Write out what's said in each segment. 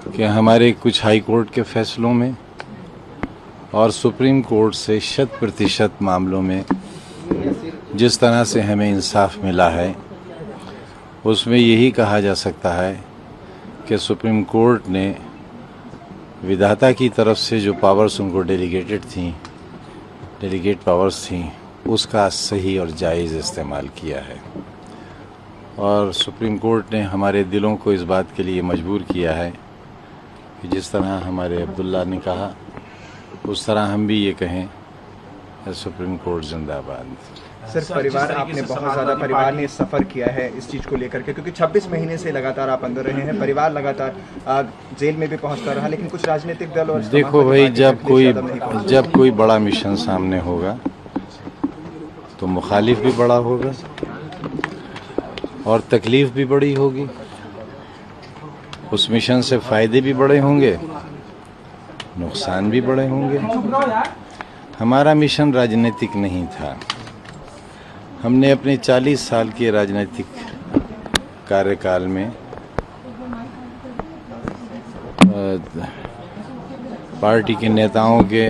कि हमारे कुछ हाई कोर्ट के फैसलों में और सुप्रीम कोर्ट से 100% मामलों में जिस तरह से हमें इंसाफ मिला है, उसमें यही कहा जा सकता है कि सुप्रीम कोर्ट ने विधाता की तरफ से जो पावर्स उनको डेलीगेट पावर्स थी, उसका सही और जायज़ इस्तेमाल किया है। और सुप्रीम कोर्ट ने हमारे दिलों को इस बात के लिए मजबूर किया है कि जिस तरह हमारे अब्दुल्ला ने कहा, उस तरह हम भी ये कहें, सुप्रीम कोर्ट जिंदाबाद। सर, परिवार आपने बहुत ज़्यादा परिवार ने सफ़र किया है इस चीज़ को लेकर के, क्योंकि 26 महीने से लगातार आप अंदर रहे हैं, परिवार लगातार जेल में भी पहुंचता रहा, लेकिन कुछ राजनीतिक दल और देखो भाई, जब कोई बड़ा मिशन सामने होगा तो मुखालिफ भी बड़ा होगा और तकलीफ भी बड़ी होगी। उस मिशन से फ़ायदे भी बड़े होंगे, नुकसान भी बड़े होंगे। हमारा मिशन राजनीतिक नहीं था। हमने अपने 40 साल के राजनीतिक कार्यकाल में पार्टी के नेताओं के,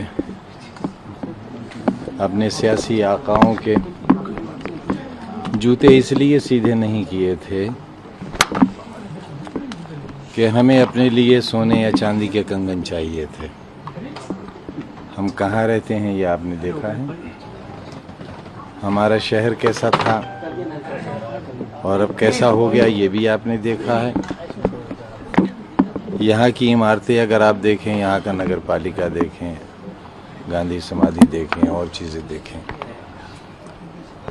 अपने सियासी आकाओं के जूते इसलिए सीधे नहीं किए थे कि हमें अपने लिए सोने या चांदी के कंगन चाहिए थे। हम कहाँ रहते हैं ये आपने देखा है, हमारा शहर कैसा था और अब कैसा हो गया ये भी आपने देखा है। यहाँ की इमारतें अगर आप देखें, यहाँ का नगर पालिका देखें, गांधी समाधि देखें और चीज़ें देखें,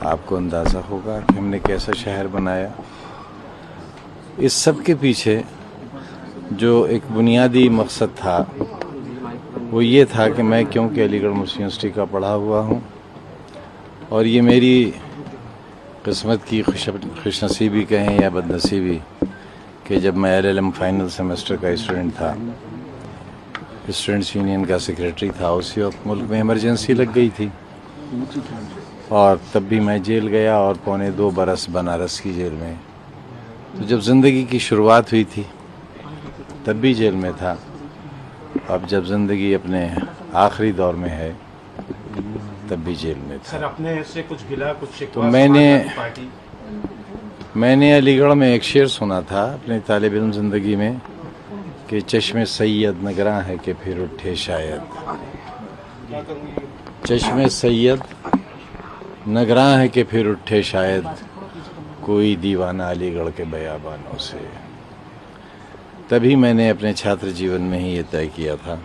आपको अंदाज़ा होगा कि हमने कैसा शहर बनाया। इस सब के पीछे जो एक बुनियादी मकसद था वो ये था कि मैं, क्योंकि अलीगढ़ मुस्लिम यूनिवर्सिटी का पढ़ा हुआ हूँ और ये मेरी किस्मत की खुशनसीबी कहें या बदनसीबी कि जब मैं LLM फाइनल सेमेस्टर का स्टूडेंट था, स्टूडेंट्स यूनियन का सेक्रेटरी था, उसी वक्त मुल्क में इमरजेंसी लग गई थी और तब भी मैं जेल गया और 2.25 बरस बनारस की जेल में। तो जब ज़िंदगी की शुरुआत हुई थी तब भी जेल में था। अब जब ज़िंदगी अपने आखिरी दौर में है तब भी जेल में था। सर, अपने से कुछ गिला, कुछ शिकवा, तो मैंने अलीगढ़ में एक शेर सुना था अपने तालिब इल्म ज़िंदगी में कि चश्मे सैयद नगरा है कि फिर उठे शायद। चश्मे सैयद नगरा है कि फिर उठे शायद, कोई दीवाना अलीगढ़ के बयाबानों से। तभी मैंने अपने छात्र जीवन में ही ये तय किया था,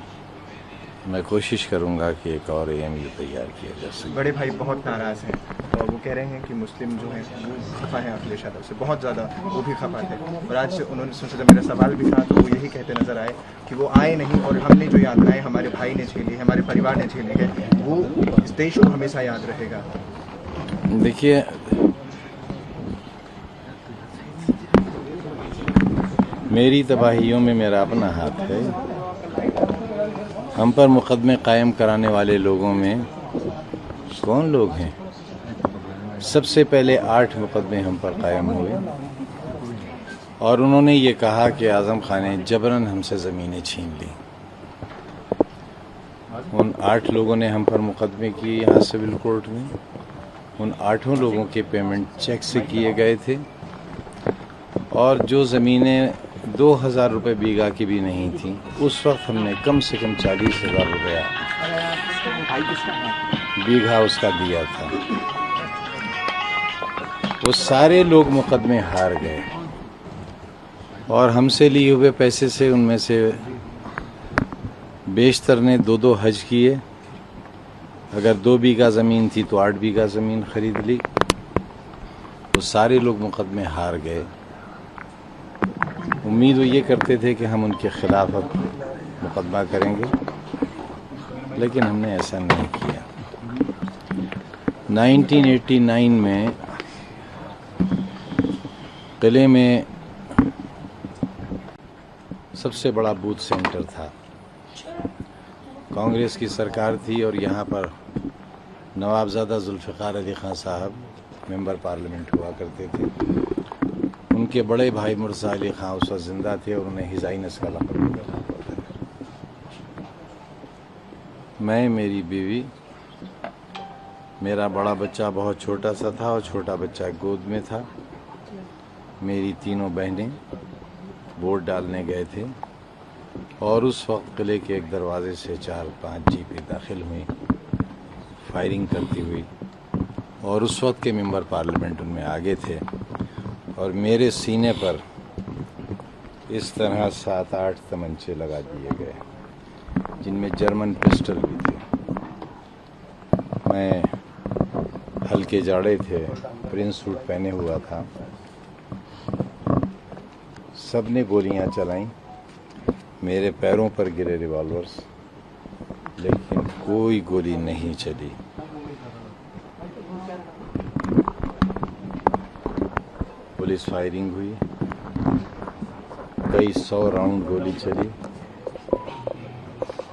मैं कोशिश करूंगा कि एक और AMU तैयार किया जा सके। बड़े भाई बहुत नाराज़ हैं और वो कह रहे हैं कि मुस्लिम जो हैं वो खफा हैं अखिलेश यादव से, बहुत ज़्यादा वो भी खफा थे। और आज उन्होंने सोचा, जब मेरा सवाल भी था तो वो यही कहते नज़र आए कि वो आए नहीं और हमने जो यातनाएँ हमारे भाई ने झेली है, हमारे परिवार ने झेली है, वो इस देश को हमेशा याद रहेगा। देखिए, मेरी तबाहियों में मेरा अपना हाथ है। हम पर मुकदमे कायम कराने वाले लोगों में कौन लोग हैं? सबसे पहले 8 मुकदमे हम पर कायम हुए और उन्होंने ये कहा कि आज़म खान ने जबरन हमसे ज़मीनें छीन ली। उन 8 लोगों ने हम पर मुकदमे किए यहाँ सिविल कोर्ट में। उन 8 लोगों के पेमेंट चेक से किए गए थे और जो ज़मीनें 2000 रुपये बीघा की भी नहीं थी, उस वक्त हमने कम से कम 40,000 रुपया बीघा उसका दिया था। वो सारे लोग मुकदमे हार गए और हमसे लिए हुए पैसे से उनमें से बेशतर ने 2-2 हज किए। अगर 2 बीघा ज़मीन थी तो 8 बीघा ज़मीन खरीद ली। वो सारे लोग मुकदमे हार गए। उम्मीद वो ये करते थे कि हम उनके खिलाफ अब मुकदमा करेंगे, लेकिन हमने ऐसा नहीं किया। 1989 में किले में सबसे बड़ा बूथ सेंटर था। कांग्रेस की सरकार थी और यहाँ पर नवाबजादा जुल्फ़िकार अली खान साहब मेंबर पार्लियामेंट हुआ करते थे। उनके बड़े भाई मुर्जा अली खां उस वक्त जिंदा थे और उन्हें हिजाइनस का लक़ब मिला। मैं, मेरी बीवी, मेरा बड़ा बच्चा बहुत छोटा सा था और छोटा बच्चा गोद में था। मेरी तीनों बहनें वोट डालने गए थे और उस वक्त किले के एक दरवाजे से 4-5 जीपें दाखिल हुई फायरिंग करती हुई और उस वक्त के मेंबर पार्लियामेंट उनमें आगे थे और मेरे सीने पर इस तरह 7-8 तमंचे लगा दिए गए जिनमें जर्मन पिस्टल भी थे। मैं हल्के जाड़े थे, प्रिंस सूट पहने हुआ था। सबने गोलियां चलाईं, मेरे पैरों पर गिरे रिवॉल्वर्स, लेकिन कोई गोली नहीं चली। पुलिस फायरिंग हुई, कई 100 राउंड गोली चली।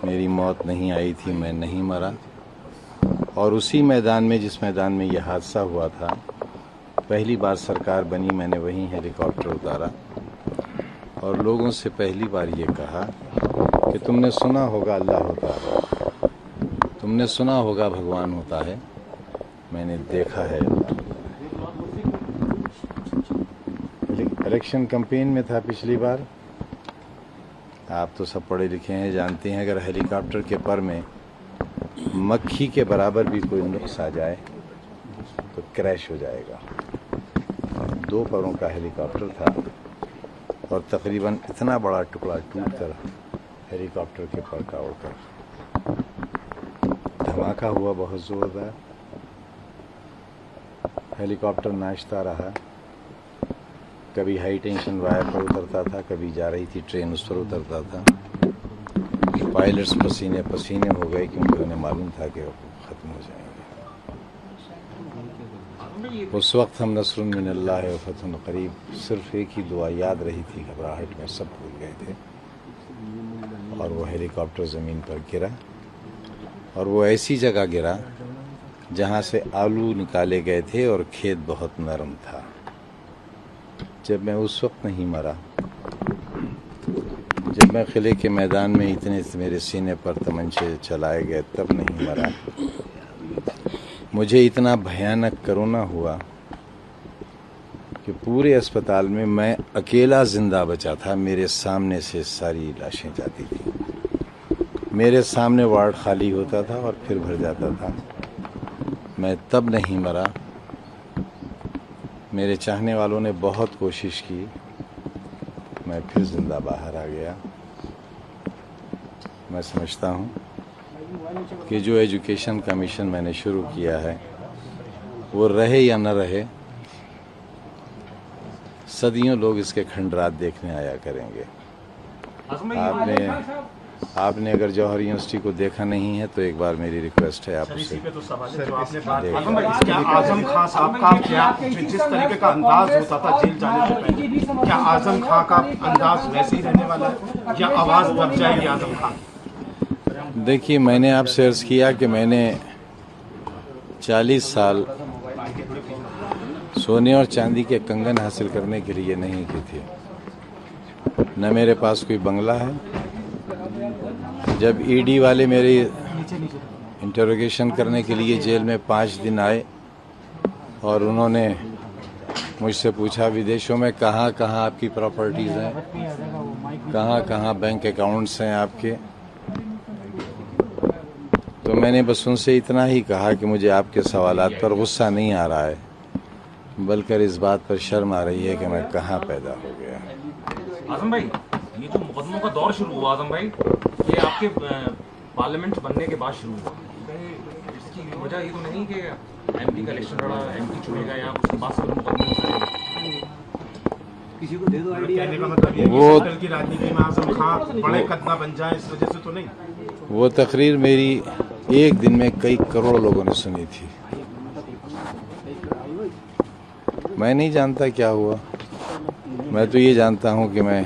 मेरी मौत नहीं आई थी, मैं नहीं मरा। और उसी मैदान में, जिस मैदान में यह हादसा हुआ था, पहली बार सरकार बनी, मैंने वहीं हेलीकॉप्टर उतारा और लोगों से पहली बार ये कहा कि तुमने सुना होगा अल्लाह होता है, तुमने सुना होगा भगवान होता है, मैंने देखा है। इलेक्शन कैंपेन में था पिछली बार। आप तो सब पढ़े लिखे हैं, जानते हैं अगर हेलीकॉप्टर के पर में मक्खी के बराबर भी कोई नुक्स आ जाए तो क्रैश हो जाएगा। 2 परों का हेलीकॉप्टर था और तकरीबन इतना बड़ा टुकड़ा टूट कर हेलीकॉप्टर के पर का उड़कर धमाका हुआ बहुत जोरदार। हेलीकॉप्टर नाचता रहा, कभी हाई टेंशन वायर पर उतरता था, कभी जा रही थी ट्रेन उस पर उतरता था। पायलट्स पसीने पसीने हो गए क्योंकि उन्हें मालूम था कि वो ख़त्म हो जाएंगे। उस वक्त हम नस्रुन मिनल्लाह व फतहुन करीब, सिर्फ एक ही दुआ याद रही थी, घबराहट में सब भूल गए थे। और वो हेलीकॉप्टर ज़मीन पर गिरा और वो ऐसी जगह गिरा जहाँ से आलू निकाले गए थे और खेत बहुत नरम था। जब मैं उस वक्त नहीं मरा, जब मैं किले के मैदान में इतने मेरे सीने पर तमंचे चलाए गए, तब नहीं मरा। मुझे इतना भयानक कोरोना हुआ कि पूरे अस्पताल में मैं अकेला जिंदा बचा था। मेरे सामने से सारी लाशें जाती थी, मेरे सामने वार्ड खाली होता था और फिर भर जाता था। मैं तब नहीं मरा। मेरे चाहने वालों ने बहुत कोशिश की, मैं फिर जिंदा बाहर आ गया। मैं समझता हूँ कि जो एजुकेशन का मिशन मैंने शुरू किया है वो रहे या न रहे, सदियों लोग इसके खंडरात देखने आया करेंगे। आपने अगर जौहर यूनिवर्सिटी को देखा नहीं है तो एक बार मेरी रिक्वेस्ट है आप उसे क्या आजम खान साहब का क्या जिस तरीके का अंदाज होता था जेल जाने से पहले, क्या आजम खान का अंदाज वैसे ही रहने वाला है या आवाज दब जाएगी आजम खान? देखिए, मैंने आपसे अर्ज किया कि मैंने 40 साल सोने और चांदी के कंगन हासिल करने के लिए नहीं की थी। न मेरे पास कोई बंगला है। जब ईडी वाले मेरी इंटरोगेशन करने के लिए जेल में 5 दिन आए और उन्होंने मुझसे पूछा विदेशों में कहाँ कहाँ आपकी प्रॉपर्टीज़ हैं, कहाँ कहाँ बैंक अकाउंट्स हैं आपके, तो मैंने बस उनसे इतना ही कहा कि मुझे आपके सवालात पर गुस्सा नहीं आ रहा है, बल्कि इस बात पर शर्म आ रही है कि मैं कहाँ पैदा हो गया। आजम भाई, ये जो मुकदमों का दौर शुरू हुआ आजम भाई, ये आपके पार्लियामेंट बनने के बाद शुरू हुआ। इसकी वजह ये तो नहीं कि एमपी का इलेक्शन लड़ा, एमपी चुनेगा या उसके बाद से मुकदमे किसी को दे दो आइडिया। कहने का मतलब ये वो की राजनीति में आजम खान बड़े कदम बन जाए इस वजह से तो नहीं। वो तकरीर मेरी एक दिन में कई करोड़ लोगों ने सुनी थी। मैं नहीं जानता क्या हुआ, मैं तो ये जानता हूँ कि मैं